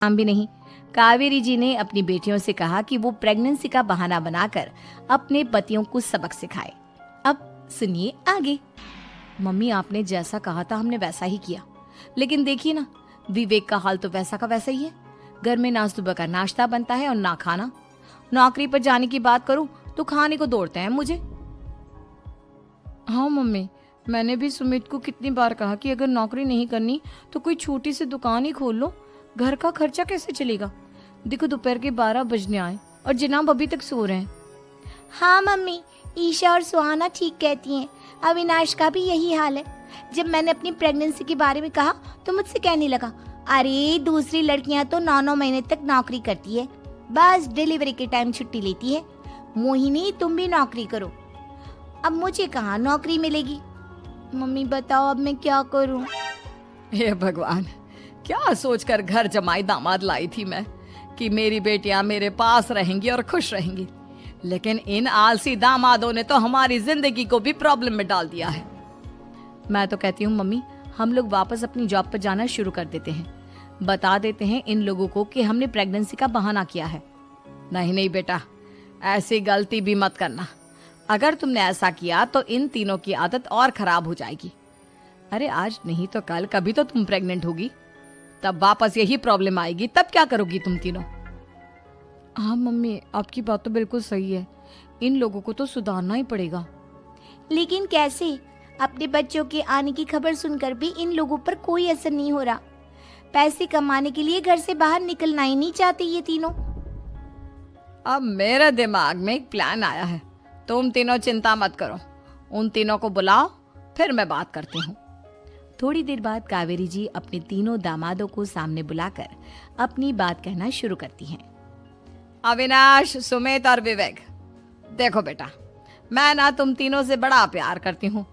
काम भी नहीं। कावेरी जी ने अपनी बेटियों से कहा कि वो प्रेगनेंसी का बहाना बनाकर अपने पतियों को सबक सिखाए। अब सुनिए आगे। मम्मी, आपने जैसा कहा था हमने वैसा ही किया, लेकिन देखिए ना, विवेक का हाल तो वैसा का वैसा ही है। घर में ना सुबह का नाश्ता बनता है और ना खाना। नौकरी पर जाने की बात करूं तो खाने को दौड़ते हैं मुझे। हाँ मम्मी, मैंने भी सुमित को कितनी बार कहा कि अगर नौकरी नहीं करनी तो कोई छोटी सी दुकान ही खोल लो, घर का खर्चा कैसे चलेगा। देखो दोपहर के 12 बजने आए और जनाब अभी तक सो रहे हैं। हाँ मम्मी, ईशा और सुहाना ठीक कहती हैं। अविनाश का भी यही हाल है। जब मैंने अपनी प्रेगनेंसी के बारे में कहा तो मुझसे कहने लगा, अरे दूसरी लड़कियां तो 9-9 महीने तक नौकरी करती है, बस डिलीवरी के टाइम छुट्टी लेती है। मोहिनी, तुम भी नौकरी करो। अब मुझे कहाँ नौकरी मिलेगी। मम्मी बताओ अब मैं क्या करूँ। हे भगवान, क्या सोचकर घर जमाई दामाद लाई थी मैं कि मेरी बेटियां मेरे पास रहेंगी और खुश रहेंगी, लेकिन इन आलसी दामादों ने तो हमारी जिंदगी को भी प्रॉब्लम में डाल दिया है। मैं तो कहती हूँ मम्मी, हम लोग वापस अपनी जॉब पर जाना शुरू कर देते हैं। बता देते हैं इन लोगों को कि हमने प्रेगनेंसी का बहाना किया है। नहीं नहीं बेटा, ऐसी गलती भी मत करना। अगर तुमने ऐसा किया तो इन तीनों की आदत और खराब हो जाएगी। अरे आज नहीं तो कल कभी तो तुम प्रेग्नेंट होगी, तब वापस यही प्रॉब्लम आएगी, तब क्या करोगी तुम तीनों। हाँ मम्मी, आपकी बात तो बिल्कुल सही है। इन लोगों को तो सुधारना ही पड़ेगा। लेकिन कैसे? अपने बच्चों के आने की खबर सुनकर भी इन लोगों पर कोई असर नहीं हो रहा। पैसे कमाने के लिए घर से बाहर निकलना ही नहीं चाहते ये तीनों। अब मेरे दिमाग में एक प्लान आया है। तुम तीनों चिंता मत करो, उन तीनों को बुलाओ, फिर मैं बात करती हूँ। थोड़ी देर बाद कावेरी जी अपने तीनों दामादों को सामने बुलाकर अपनी बात कहना शुरू करती हैं। अविनाश, सुमित और विवेक, देखो बेटा, मैं ना तुम तीनों से बड़ा प्यार करती हूँ,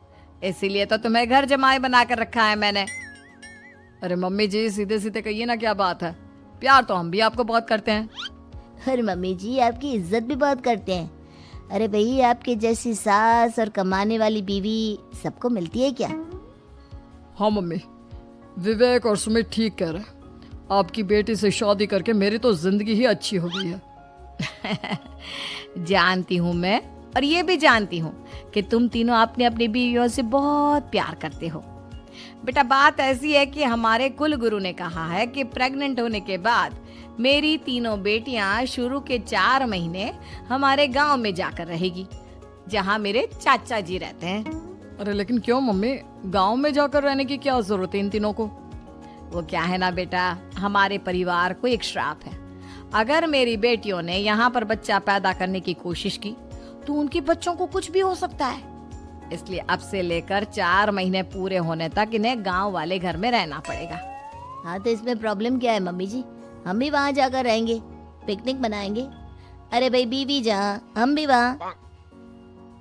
इसीलिए तो तुम्हें घर जमाई बना कर रखा है मैंने। अरे मम्मी जी, सीधे सीधे कहिए ना, क्या बात है। प्यार तो हम भी आपको बहुत करते हैं। अरे मम्मी जी, आपकी इज्जत भी बहुत करते हैं। अरे भाई, आपके जैसी सास और कमाने वाली बीवी सबको मिलती है क्या? हाँ मम्मी, विवेक और सुमित ठीक कह रहे हैं। आपकी बेटी से शादी करके मेरी तो जिंदगी ही अच्छी हो गई है। जानती हूँ मैं, और ये भी जानती हूँ कि तुम तीनों अपने अपनी बीवियों से बहुत प्यार करते हो। बेटा, बात ऐसी है कि हमारे कुल गुरु ने कहा है कि प्रेग्नेंट होने के बाद मेरी तीनों बेटियां शुरू के 4 महीने हमारे गांव में जाकर रहेगी, जहां मेरे चाचा जी रहते हैं। अरे लेकिन क्यों मम्मी, गांव में जाकर रहने की क्या जरूरत है इन तीनों को? वो क्या है ना बेटा, हमारे परिवार को एक श्राप है। अगर मेरी बेटियों ने यहाँ पर बच्चा पैदा करने की कोशिश की तो उनके बच्चों को कुछ भी हो सकता है। इसलिए अब से लेकर 4 महीने पूरे होने तक इन्हें गांव वाले घर में रहना पड़ेगा। हाँ तो इसमें प्रॉब्लम क्या है मम्मी जी? हम भी वहाँ जाकर रहेंगे, पिकनिक मनाएंगे। अरे भाई, बीवी जहाँ हम भी वहाँ।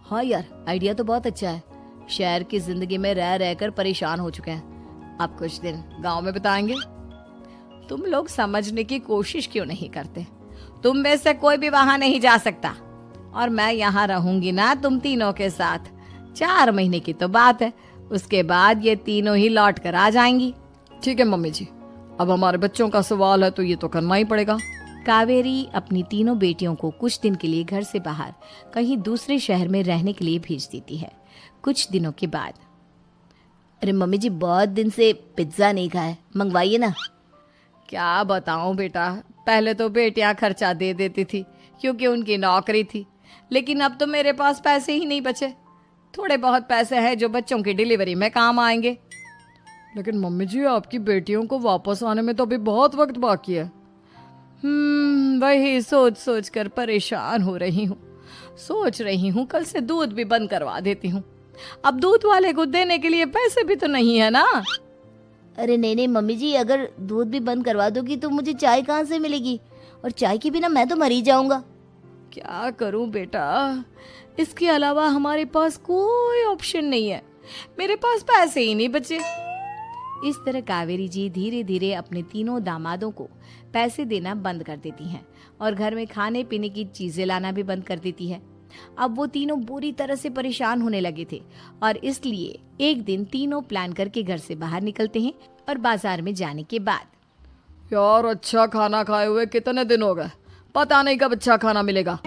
हाँ यार, आइडिया तो बहुत अच्छा है। शहर की जिंदगी में रह रहकर परेशान हो चुके हैं, अब कुछ दिन गांव में बिताएंगे। तुम लोग समझने की कोशिश क्यों नहीं करते? तुम में से कोई भी वहां नहीं जा सकता, और मैं यहाँ रहूंगी ना तुम तीनों के साथ। 4 महीने की तो बात है, उसके बाद ये तीनों ही लौट कर आ जाएंगी। ठीक है मम्मी जी, अब हमारे बच्चों का सवाल है तो ये तो करना ही पड़ेगा। कावेरी अपनी तीनों बेटियों को कुछ दिन के लिए घर से बाहर कहीं दूसरे शहर में रहने के लिए भेज देती है। कुछ दिनों के बाद, अरे मम्मी जी, बहुत दिन से पिज्जा नहीं खाया, मंगवाइए ना। क्या बताऊं बेटा, पहले तो बेटियां खर्चा दे देती थी क्योंकि उनकी नौकरी थी, लेकिन अब तो मेरे पास पैसे ही नहीं बचे। थोड़े बहुत पैसे हैं जो बच्चों की डिलीवरी में काम आएंगे। लेकिन मम्मी जी, आपकी बेटियों को वापस आने में तो अभी बहुत वक्त बाकी है। वही सोच सोच कर परेशान हो रही हूँ। सोच रही हूँ कल से दूध भी बंद करवा देती हूँ। अब दूध वाले को देने के लिए पैसे भी तो नहीं है ना। अरे नहीं नहीं मम्मी जी, अगर दूध भी बंद करवा दोगी तो मुझे चाय कहाँ से मिलेगी? और चाय के बिना मैं तो मर ही जाऊंगा। क्या करूं बेटा, इसके अलावा हमारे पास कोई ऑप्शन नहीं है। मेरे पास पैसे ही नहीं बचे। इस तरह कावेरी जी धीरे धीरे अपने तीनों दामादों को पैसे देना बंद कर देती हैं और घर में खाने पीने की चीजें लाना भी बंद कर देती है। अब वो तीनों बुरी तरह से परेशान होने लगे थे और इसलिए एक दिन तीनों प्लान करके घर से बाहर निकलते हैं और बाजार में जाने के बाद, यार अच्छा खाना खाए हुए कितने दिन हो गए, पता नहीं कब अच्छा खाना मिलेगा।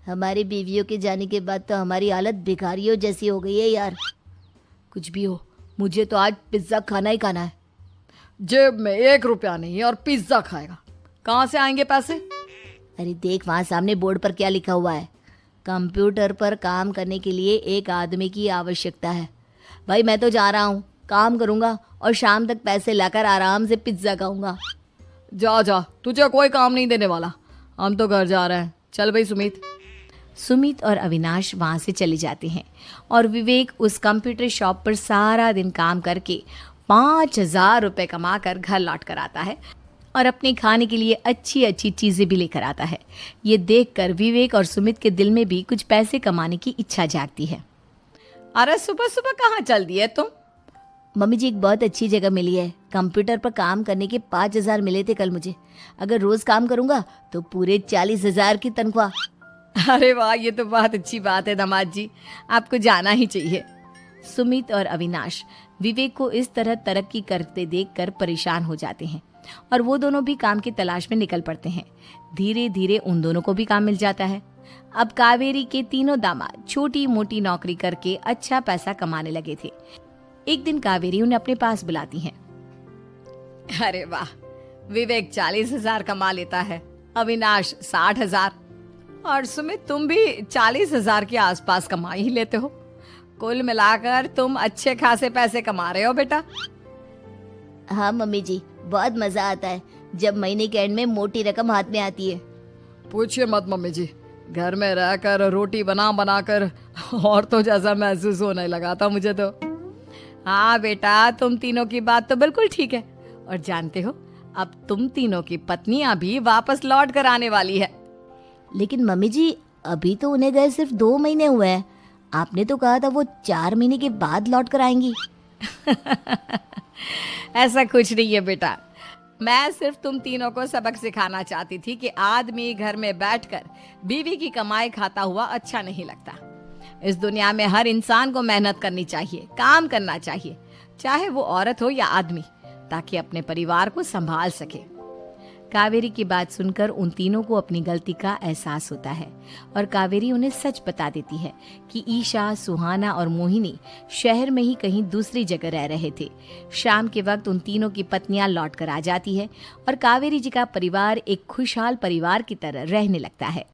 हमारी बीवियों के जाने के बाद तो हमारी हालत भिखारियों जैसी हो गई है यार। कुछ भी हो, मुझे तो आज पिज्ज़ा खाना ही खाना है। जेब में 1 रुपया नहीं है और पिज्जा खाएगा, कहाँ से आएंगे पैसे? अरे देख वहाँ सामने बोर्ड पर क्या लिखा हुआ है, कंप्यूटर पर काम करने के लिए एक आदमी की आवश्यकता है। भाई मैं तो जा रहा हूँ, काम करूँगा और शाम तक पैसे लाकर आराम से पिज्ज़ा खाऊंगा। जा जा, तुझे कोई काम नहीं देने वाला, हम तो घर जा रहे हैं। चल भाई सुमित। सुमित और अविनाश वहाँ से चले जाते हैं और विवेक उस कंप्यूटर शॉप पर सारा दिन काम करके 5,000 रुपये कमा कर घर लौट कर आता है और अपने खाने के लिए अच्छी अच्छी चीज़ें भी लेकर आता है। ये देखकर विवेक और सुमित के दिल में भी कुछ पैसे कमाने की इच्छा जागती है। अरे सुबह सुबह कहाँ चल दिए तुम? मम्मी जी एक बहुत अच्छी जगह मिली है, कंप्यूटर पर काम करने के 5,000 मिले थे कल मुझे। अगर रोज़ काम करूँगा तो पूरे 40,000 की तनख्वाह। अरे वाह, ये तो बहुत अच्छी बात है दामाद जी, आपको जाना ही चाहिए। सुमित और अविनाश विवेक को इस तरह तरक्की करते देखकर परेशान हो जाते हैं और वो दोनों भी काम की तलाश में निकल पड़ते हैं। धीरे धीरे उन दोनों को भी काम मिल जाता है। अब कावेरी के तीनों दामाद छोटी मोटी नौकरी करके अच्छा पैसा कमाने लगे थे। एक दिन कावेरी उन्हें अपने पास बुलाती है। अरे वाह, विवेक 40,000 कमा लेता है, अविनाश 60,000 और सुमित तुम भी 40,000 के आसपास कमा ही लेते हो। कुल मिलाकर तुम अच्छे खासे पैसे कमा रहे हो बेटा। हाँ मम्मी जी, बहुत मजा आता है जब महीने के एंड में मोटी रकम हाथ में आती है। पूछिए मत मम्मी जी, घर में रहकर रोटी बना बना कर और तो जैसा महसूस होने लगा था मुझे तो। हाँ बेटा, तुम तीनों की बात तो बिल्कुल ठीक है। और जानते हो, अब तुम तीनों की पत्नियां भी वापस लौट कर आने वाली है। लेकिन मम्मी जी अभी तो उन्हें गए सिर्फ 2 महीने हुए हैं, आपने तो कहा था वो 4 महीने के बाद लौट कर आएंगी। ऐसा कुछ नहीं है बेटा, मैं सिर्फ तुम तीनों को सबक सिखाना चाहती थी कि आदमी घर में बैठकर बीवी की कमाई खाता हुआ अच्छा नहीं लगता। इस दुनिया में हर इंसान को मेहनत करनी चाहिए, काम करना चाहिए, चाहे वो औरत हो या आदमी, ताकि अपने परिवार को संभाल सके। कावेरी की बात सुनकर उन तीनों को अपनी गलती का एहसास होता है और कावेरी उन्हें सच बता देती है कि ईशा, सुहाना और मोहिनी शहर में ही कहीं दूसरी जगह रह रहे थे। शाम के वक्त उन तीनों की पत्नियां लौट कर आ जाती है और कावेरी जी का परिवार एक खुशहाल परिवार की तरह रहने लगता है।